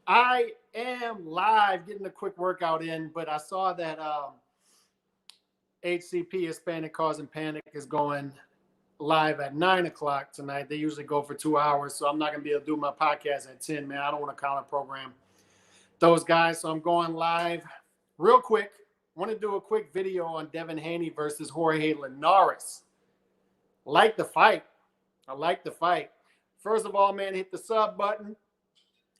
I am live getting a quick workout in, but I saw that HCP, Hispanic Cause and Panic, is going live at 9 o'clock tonight. They usually go for 2 hours, so I'm not going to be able to do my podcast at 10, man. I don't want to counter program those guys, so I'm going live real quick. Want to do a quick video on Devin Haney versus Jorge Linares. Like the fight. I like the fight. First of all, man, hit the sub button.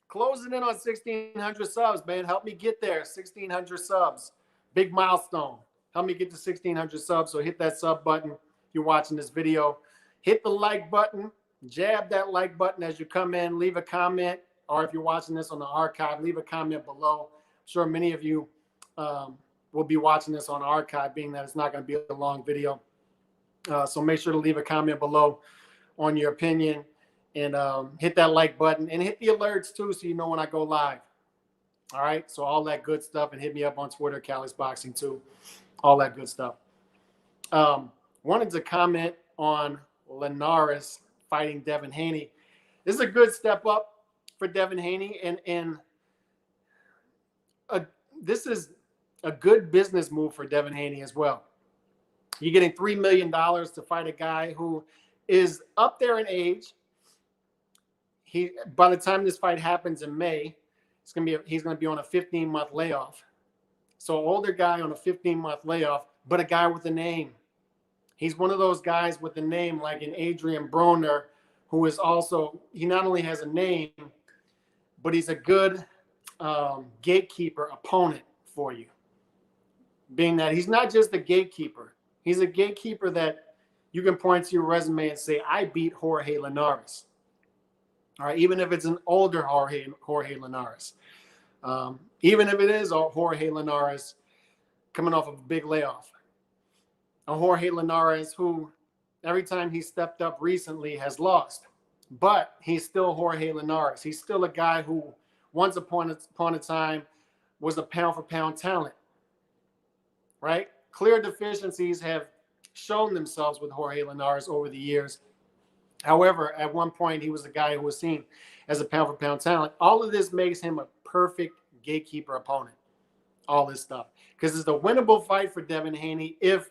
Closing in on 1,600 subs, man. Help me get there. 1,600 subs. Big milestone. Help me get to 1,600 subs. So hit that sub button if you're watching this video. Hit the like button. Jab that like button as you come in. Leave a comment. Or if you're watching this on the archive, leave a comment below. I'm sure many of you will be watching this on archive, being that it's not going to be a long video. So make sure to leave a comment below on your opinion. And hit that like button and hit the alerts too, so you know when I go live. All right, so all that good stuff, and hit me up on Twitter, Callie's Boxing too, all that good stuff. Wanted to comment on Linares fighting Devin Haney. This is a good step up for Devin Haney, and this is a good business move for Devin Haney as well. You're getting $3 million to fight a guy who is up there in age. By the time this fight happens in May, he's going to be on a 15-month layoff. So older guy on a 15-month layoff, but a guy with a name. He's one of those guys with a name like an Adrian Broner, who is also, he not only has a name, but he's a good gatekeeper opponent for you. Being that he's not just a gatekeeper, he's a gatekeeper that you can point to your resume and say, I beat Jorge Linares. All right, even if it's an older Jorge Linares. Even if it is a Jorge Linares coming off of a big layoff. A Jorge Linares who, every time he stepped up recently, has lost. But he's still Jorge Linares. He's still a guy who, once upon a time, was a pound-for-pound talent. Right? Clear deficiencies have shown themselves with Jorge Linares over the years. However, at one point, he was a guy who was seen as a pound-for-pound talent. All of this makes him a perfect gatekeeper opponent, all this stuff. Because it's a winnable fight for Devin Haney if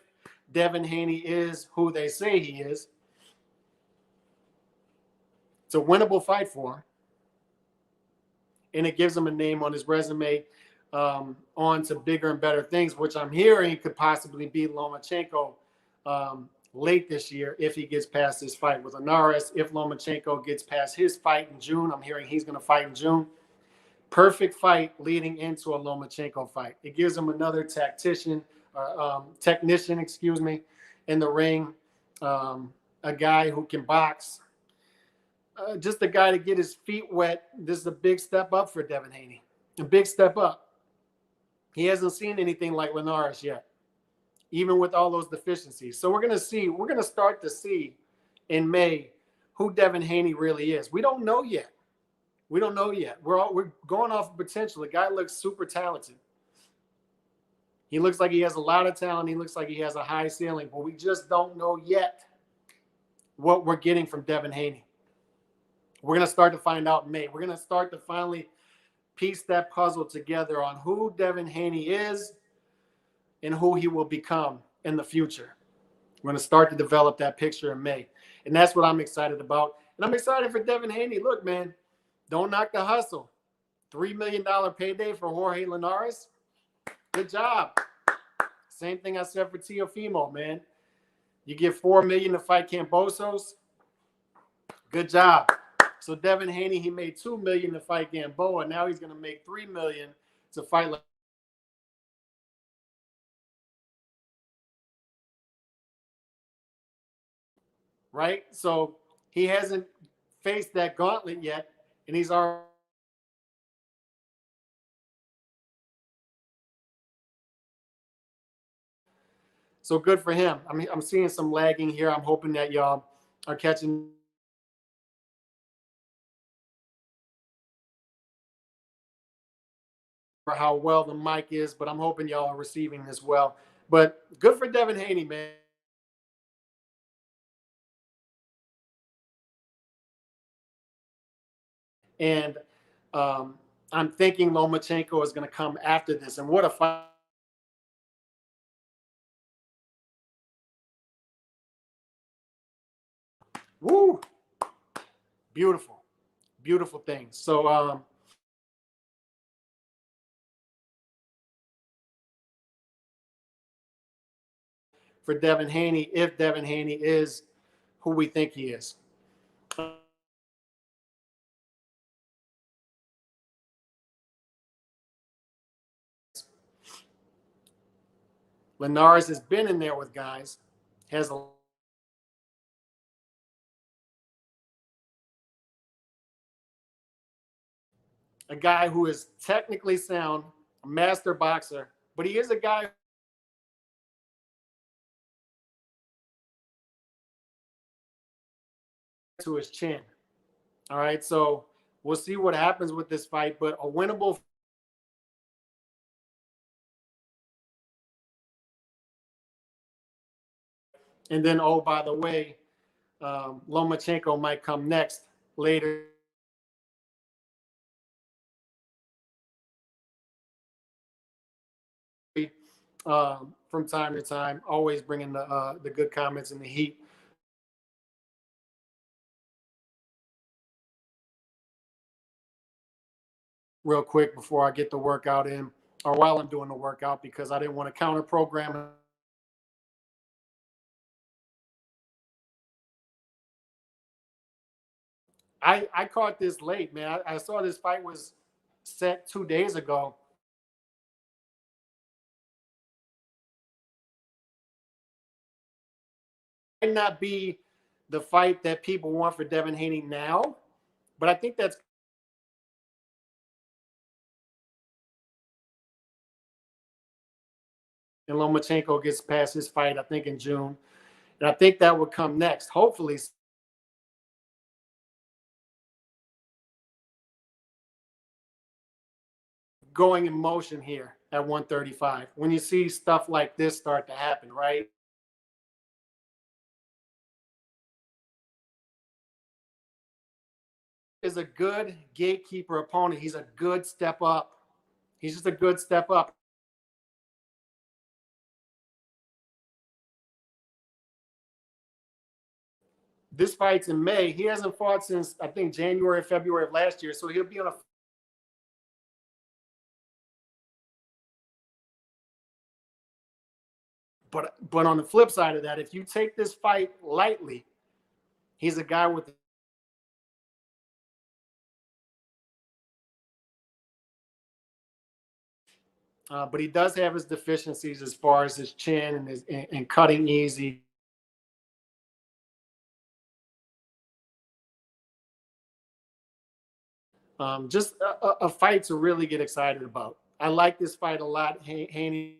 Devin Haney is who they say he is. It's a winnable fight for him. And it gives him a name on his resume on to bigger and better things, which I'm hearing could possibly be Lomachenko late this year if he gets past this fight with Linares. If Lomachenko gets past his fight in June, I'm hearing he's going to fight in June. Perfect fight leading into a Lomachenko fight. It gives him another technician, in the ring. A guy who can box. Just a guy to get his feet wet. This is a big step up for Devin Haney. A big step up. He hasn't seen anything like Linares yet, even with all those deficiencies. So we're going to start to see in May who Devin Haney really is. We don't know yet. We're going off of potential. The guy looks super talented. He looks like he has a lot of talent. He looks like he has a high ceiling, but we just don't know yet what we're getting from Devin Haney. We're going to start to find out in May. We're going to start to finally piece that puzzle together on who Devin Haney is and who he will become in the future. We're going to start to develop that picture in May. And that's what I'm excited about. And I'm excited for Devin Haney. Look, man, don't knock the hustle. $3 million payday for Jorge Linares. Good job. Same thing I said for Teofimo, man. You get $4 million to fight Cambosos. Good job. So Devin Haney, he made $2 million to fight Gamboa. Now he's going to make $3 million to fight. Right? So he hasn't faced that gauntlet yet, and he's already. So good for him. I mean, I'm seeing some lagging here. I'm hoping that y'all are catching. For how well the mic is, but I'm hoping y'all are receiving this well. But good for Devin Haney, man. And I'm thinking Lomachenko is going to come after this. And what a fight. Woo! Beautiful. Beautiful things. So, for Devin Haney, if Devin Haney is who we think he is. Linares has been in there with guys, has a guy who is technically sound, a master boxer, but he is a guy to his chin. All right, so we'll see what happens with this fight, but a winnable. And then, oh, by the way, Lomachenko might come next later. From time to time, always bringing the good comments and the heat. Real quick before I get the workout in, or while I'm doing the workout, because I didn't want to counter program. I caught this late, man. I saw this fight was set 2 days ago. Might not be the fight that people want for Devin Haney now, but I think that's. And Lomachenko gets past his fight, I think, in June. And I think that would come next. Hopefully, going in motion here at 135. When you see stuff like this start to happen, right? Is a good gatekeeper opponent. He's a good step up. He's just a good step up. This fight's in May. He hasn't fought since, I think, January, February of last year. So he'll be on a. But on the flip side of that, if you take this fight lightly, he's a guy with. But he does have his deficiencies as far as his chin and his and cutting easy. Just a fight to really get excited about. I like this fight a lot. Haney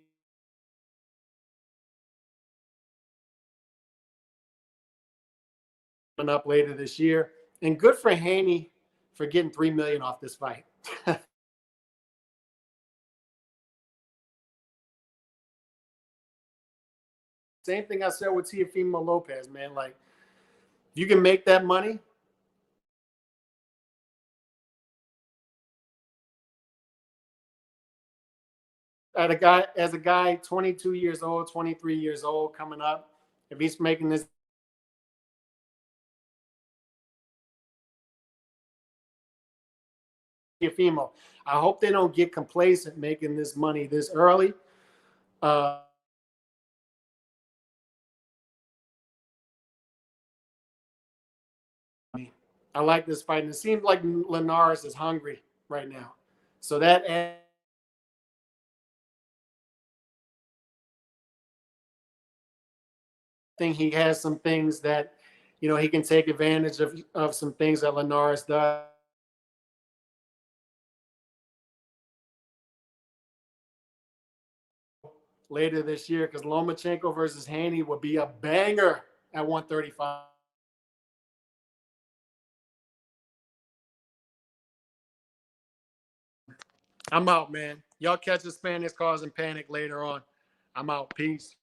coming up later this year, and good for Haney for getting $3 million off this fight. Same thing I said with Teofimo Lopez, man. Like, if you can make that money, as a guy 22 years old, 23 years old, coming up, if he's making this. Teofimo, I hope they don't get complacent making this money this early. I like this fight, and it seems like Linares is hungry right now. So that I think he has some things that, he can take advantage of some things that Linares does later this year, because Lomachenko versus Haney will be a banger at 135. I'm out, man. Y'all catch the Spanish causing panic later on. I'm out. Peace.